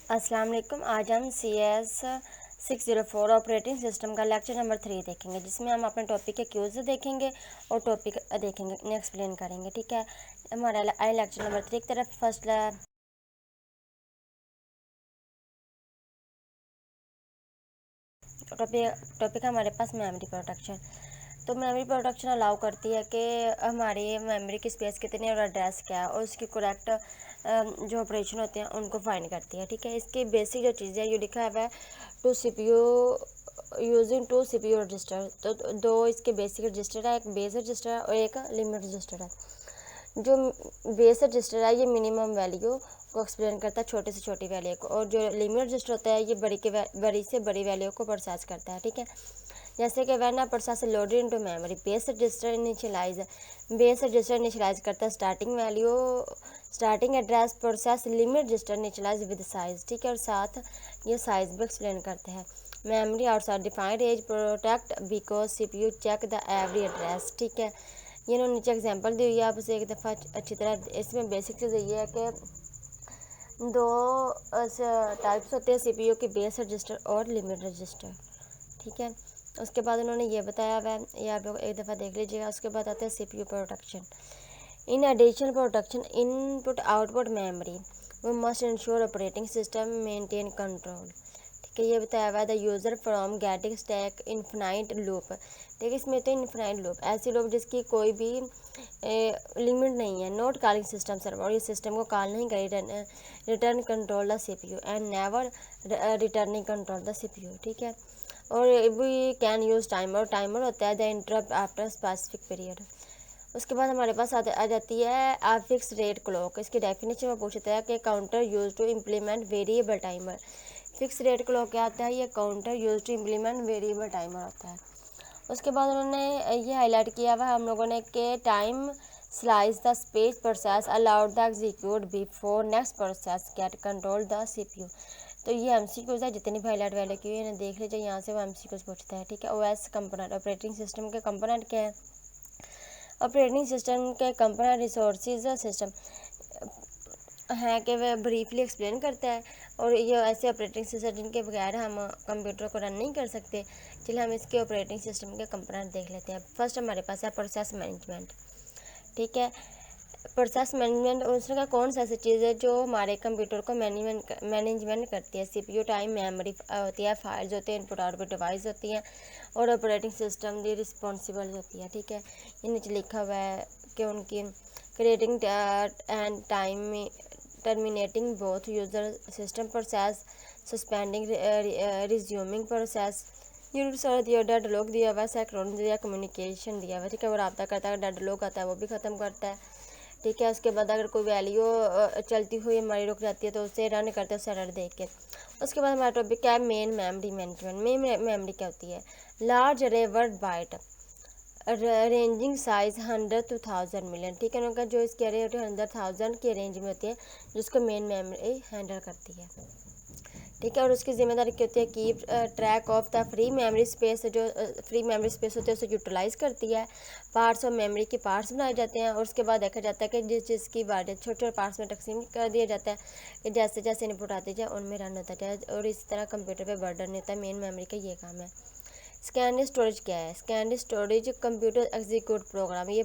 अस्सलाम वालेकुम। आज हम CS 604 ऑपरेटिंग सिस्टम का लेक्चर नंबर 3 देखेंगे, जिसमें हम अपने टॉपिक के क्यूज देखेंगे और टॉपिक देखेंगे, इन्हें एक्सप्लेन करेंगे। ठीक है, हमारा आए लेक्चर नंबर 3 की तरफ। फर्स्ट टॉपिक हमारे पास मेमोरी प्रोटेक्शन। तो मेमोरी प्रोटेक्शन अलाउ करती है कि हमारी मेमोरी की स्पेस कितनी है और एड्रेस क्या है, और उसकी करेक्ट जो ऑपरेशन होते हैं उनको फाइंड करती है। ठीक है, इसकी बेसिक जो चीज़ें ये लिखा हुआ है two CPU using two CPU register. तो दो इसके बेसिक रजिस्टर है, एक बेस रजिस्टर है और एक लिमिट रजिस्टर है। जो बेस रजिस्टर है ये मिनिमम वैल्यू को एक्सप्लेन करता है, छोटे से छोटी वैल्यू को, और जो लिमिट रजिस्टर होता है ये बड़ी से बड़ी वैल्यू को प्रोसेस करता है। ठीक है, जैसे कि when a process loaded into memory, base register initialize करता है starting value, starting address. Process limit register initialize with size. ठीक है, और साथ ये साइज भी एक्सप्लेन करते हैं। Memory outside defined range protect because CPU check the every address. ठीक है, ये इन्होंने नीचे एग्जांपल दी हुई है, आप उसे एक दफ़ा अच्छी तरह। इसमें बेसिक चीज़ ये है कि दो टाइप्स होते हैं CPU की, बेस रजिस्टर और लिमिट रजिस्टर। ठीक है, उसके बाद उन्होंने ये बताया हुआ है, ये आप लोग एक दफ़ा देख लीजिएगा। उसके बाद आता है CPU protection. In addition protection input output memory वो must ensure operating system maintain control. ठीक है, ये बताया हुआ है the user from getting stuck infinite loop. देखिए, इसमें तो इन्फिनाइट लूप, ऐसी लूप जिसकी कोई भी लिमिट नहीं है। नोट कॉलिंग सिस्टम सर्वर, और ये सिस्टम को कॉल नहीं करें। Return control the CPU and never returning control the CPU। ठीक है, और we can use timer. Timer होता है the interrupt after specific period. उसके बाद हमारे पास आ जाती है फिक्स रेट क्लॉक। इसकी डेफिनेशन में पूछता है कि counter use to implement variable timer. Fix rate clock क्या आता है? ये counter use to implement variable timer होता है। उसके बाद उन्होंने ये हाईलाइट किया हुआ हम लोगों ने कि time slice the space process allowed the execute before next process gate control the CPU। तो ये MCQs है, जितनी भी हाईलाइट वैल्यू की है देख लीजिए, यहाँ से वो MCQs पूछता है। ठीक है, OS कंपोनेंट, ऑपरेटिंग सिस्टम के कंपोनेंट क्या है? ऑपरेटिंग सिस्टम के कंपोनेंट रिसोर्सेज सिस्टम है कि वह ब्रीफली एक्सप्लेन करता है, और ये ऐसे ऑपरेटिंग सिस्टम जिनके बगैर हम कंप्यूटर को रन नहीं कर सकते। चलिए हम इसके ऑपरेटिंग सिस्टम के कंपोनेंट देख लेते हैं। फर्स्ट हमारे पास है प्रोसेस मैनेजमेंट। ठीक है, प्रोसेस मैनेजमेंट उसका कौन सा ऐसी चीज़ है जो हमारे कंप्यूटर को मैनेजमेंट करती है? CPU टाइम, मेमोरी होती है, फाइल्स होते हैं, इनपुट आउटपुट डिवाइस होती हैं, और ऑपरेटिंग सिस्टम दी रिस्पॉन्सिबल होती है। ठीक है, ये नीचे लिखा हुआ है कि उनकी creating and time terminating both user system process, suspending resuming process. Units और दिया, डेड लॉक दिया हुआ है, साइक्लोन दिया, कम्युनिकेशन दिया हुआ है। ठीक है, वो रब्ता करता है, डेड लॉक आता है वो भी ख़त्म करता है। ठीक है, उसके बाद अगर कोई वैल्यू चलती हुई हमारी रुक जाती है तो उसे रन करते हैं, उसे एरर देख के। उसके बाद हमारा टॉपिक क्या है? Main memory management. Main memory क्या होती है? Large array word byte ranging size 100 to 1000 million. ठीक है, उनका जो इसकी अरे होती है 100,000 की रेंज में होती है, जिसको मेन मेमोरी हैंडल करती है। ठीक है, और उसकी जिम्मेदारी क्या होती है? Keep track of the free memory space. जो फ्री मेमोरी स्पेस होती है उसे यूटिलाइज़ करती है। पार्ट्स ऑफ मेमोरी के पार्ट्स बनाए जाते हैं, और उसके बाद देखा जाता है कि जिस जिसकी बात छोटे छोटे पार्ट्स में तकसीम कर दिया जाता है कि जैसे जैसे इनपुट आती जाए उनमें रन होता जाए, और इस तरह कंप्यूटर पे बर्डन नहीं होता है। मेन मेमोरी का ये काम है। स्कैन स्टोरेज क्या है? Scan storage computer execute program. ये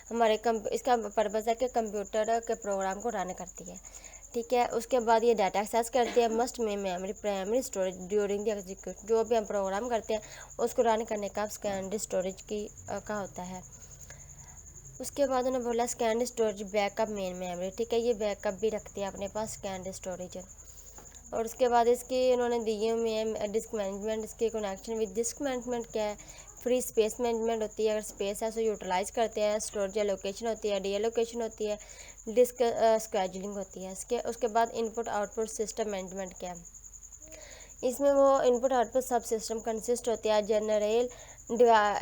हमारे इसका पर्पज़ है कि कंप्यूटर के प्रोग्राम को रन करती है। ठीक है, उसके बाद ये डाटा एक्सेस करती है मस्ट में memory primary storage during the execute. जो भी हम प्रोग्राम करते हैं उसको रन करने का स्कैन स्टोरेज का होता है। उसके बाद उन्होंने बोला scan storage backup main memory. ठीक है, ये बैकअप भी रखती है अपने पास स्कैन स्टोरेज। और उसके बाद इसकी उन्होंने दिए हुए हैं डिस्क मैनेजमेंट। इसके कनेक्शन विद डिस्क मैनेजमेंट क्या है? फ्री स्पेस मैनेजमेंट होती है, अगर स्पेस है तो यूटिलाइज़ करते हैं। स्टोरेज एलोकेशन होती है, डीएलोकेशन होती है, डिस्क स्केजुलिंग होती है। उसके बाद इनपुट आउटपुट सिस्टम मैनेजमेंट क्या है? इसमें वो इनपुट आउटपुट सब सिस्टम कंसिस्ट होती है general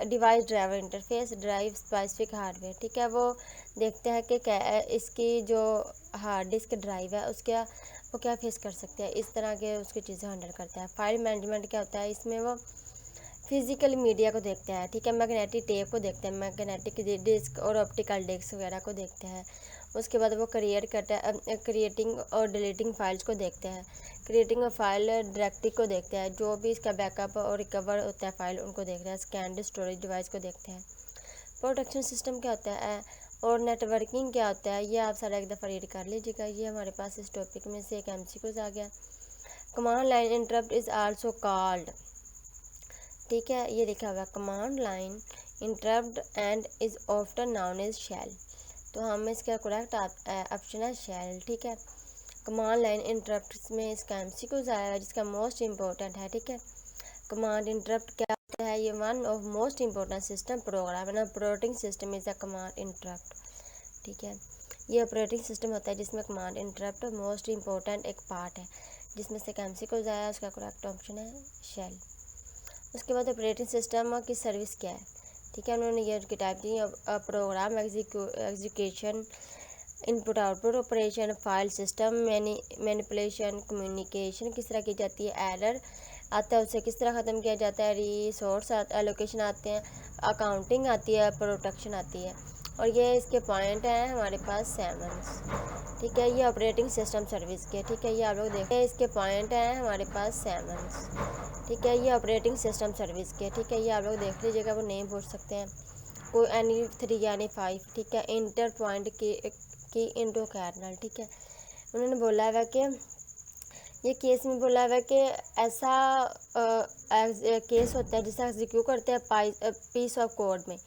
device driver interface drive specific hardware. ठीक है, वो देखते हैं कि क्या इसकी जो हार्ड डिस्क ड्राइव है उसका वो क्या फेस कर सकते हैं, इस तरह के उसकी चीज़ें हैंडल करता है। फाइल मैनेजमेंट क्या होता है? इसमें वो फिजिकल मीडिया को देखते हैं। ठीक है, मैग्नेटिक टेप को देखते हैं, मैग्नेटिक डिस्क और ऑप्टिकल डिस्क वगैरह को देखते हैं। उसके बाद वो क्रिएट करता है, क्रिएटिंग और डिलीटिंग फाइल्स को देखते हैं, क्रिएटिंग और फाइल डायरेक्टरी को देखते हैं, जो भी इसका बैकअप और रिकवर होता है फाइल उनको देखते हैं, स्कैन स्टोरेज डिवाइस को देखते हैं। प्रोटेक्शन सिस्टम क्या होता है और नेटवर्किंग क्या होता है, ये आप सारा एक दफ़ा रीड कर लीजिएगा। ये हमारे पास इस टॉपिक में से एक MCQ आ गया। Command line interrupt is also called, ठीक है, ये लिखा हुआ command line interrupt and is often known as shell, तो हम इसका करेक्ट ऑप्शन है शेल, ठीक है। कमांड लाइन इंटरप्ट में इसका MCQ आएगा जिसका मोस्ट इम्पोर्टेंट है, ठीक है। कमांड इंटरप्ट क्या होता है, ये one of most important system program है ना, operating system is a command interrupt, ठीक है। ये ऑपरेटिंग सिस्टम होता है जिसमें कमांड इंटरप्ट मोस्ट इम्पोर्टेंट एक पार्ट है, जिसमें से MCQ आया, उसका करेक्ट ऑप्शन है शेल। उसके बाद ऑपरेटिंग सिस्टम की सर्विस क्या है, ठीक है, उन्होंने ये उसकी टाइप दी program execution, input output operation, file system, manipulation, communication किस तरह की जाती है, एरर आता है उसे किस तरह ख़त्म किया जाता है, रिसोर्स एलोकेशन आते हैं, अकाउंटिंग आती है, प्रोटेक्शन आती है, और ये इसके पॉइंट हैं हमारे पास 7, ठीक है। ये ऑपरेटिंग सिस्टम सर्विस के, ठीक है, ये आप लोग देखें, इसके पॉइंट हैं हमारे पास 7, ठीक है। ये ऑपरेटिंग सिस्टम सर्विस के, ठीक है, ये आप लोग देख लीजिएगा, वो नहीं पूछ सकते हैं कोई एनी 3 यानी 5, ठीक है। इंटर पॉइंट की इंटू कर्नल, ठीक है। उन्होंने बोला है कि ये केस में बोला हुआ है कि ऐसा केस होता है जिसे एग्जीक्यूट करते हैं पीस ऑफ कोड में,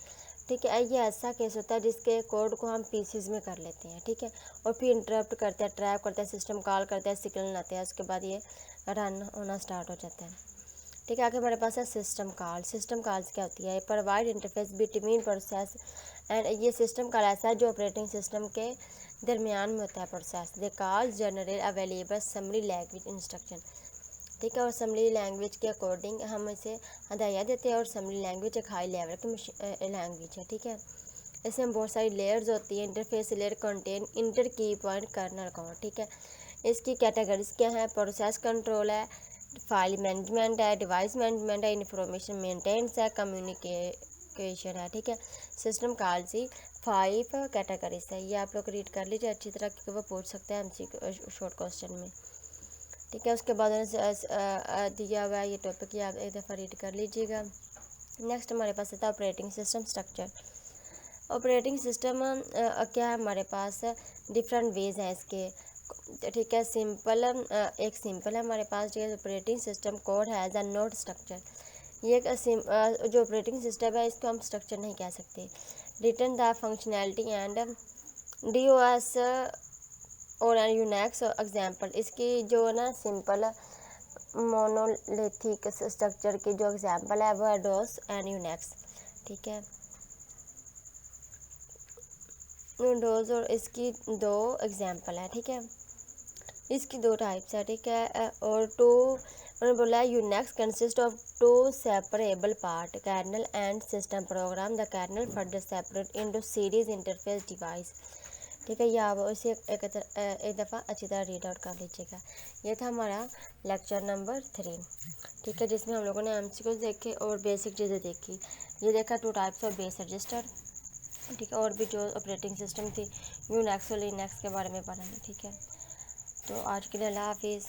ठीक है। ये ऐसा केस होता है जिसके कोड को हम पीसेस में कर लेते हैं, ठीक है, और फिर इंटरप्ट करते हैं, ट्रैप करते हैं, सिस्टम कॉल करते हैं, सिग्नल आते हैं, उसके बाद ये रन होना स्टार्ट हो जाता है, ठीक है। आगे हमारे पास है सिस्टम कॉल। सिस्टम कॉल्स क्या होती है, provide interface between process and, ये सिस्टम कॉल ऐसा है जो ऑपरेटिंग सिस्टम के दरमियान में होता है process. They call generate available summary language instruction, ठीक है, और समरी लैंग्वेज के अकॉर्डिंग हम इसे हदायत देते हैं, और समरी लैंग्वेज एक हाई लेवल की लैंग्वेज है, ठीक है। इसमें बहुत सारी लेयर्स होती हैं, इंटरफेस लेयर कंटेन इंटर की पॉइंट कर्नल कोड, ठीक है। इसकी कैटेगरीज क्या है, प्रोसेस कंट्रोल है, फाइल मैनेजमेंट है, डिवाइस मैनेजमेंट है, इंफॉर्मेशन मेंटेनेंस है, कम्युनिकेशन है, ठीक है। सिस्टम कॉल सी 5 कैटेगरीज है, ये आप लोग रीड कर लीजिए अच्छी तरह, क्योंकि वो पूछ सकते हैं MCQ शॉर्ट क्वेश्चन में, ठीक है। उसके बाद दिया हुआ है ये टॉपिक, ये आप एक दफ़ा रीड कर लीजिएगा। नेक्स्ट हमारे पास आता है operating system structure. Operating system क्या है हमारे पास, डिफरेंट वेज हैं इसके, ठीक है। सिंपल, एक सिंपल है हमारे पास, ठीक है। ऑपरेटिंग सिस्टम कोड है एज अ नोड स्ट्रक्चर, ये जो ऑपरेटिंग सिस्टम है इसको हम स्ट्रक्चर नहीं कह सकते। Return the functionality and DOS और यूनिक्स एग्जांपल, इसकी जो ना सिंपल मोनोलिथिक स्ट्रक्चर की जो एग्जांपल है वो है डोस एंड यूनिक्स, ठीक है। विंडोज़ और इसकी 2 एग्जांपल है, ठीक है, इसकी 2 टाइप्स है, ठीक है। और उन्होंने बोला है Unix consist of 2 separable part, kernel and system program, the kernel further separate into series interface device, ठीक है। ये आप इसे एक दफ़ा अच्छी तरह रीड आउट कर लीजिएगा। ये था हमारा लेक्चर नंबर 3, ठीक है, जिसमें हम लोगों ने MCQ देखे और बेसिक चीज़ें देखी। ये देखा 2 टाइप्स ऑफ बेस रजिस्टर, ठीक है, और भी जो ऑपरेटिंग सिस्टम थी यूनिक्स और लिनक्स के बारे में पढ़ा है, ठीक है। तो आज के लिए अल्लाह हाफिज़।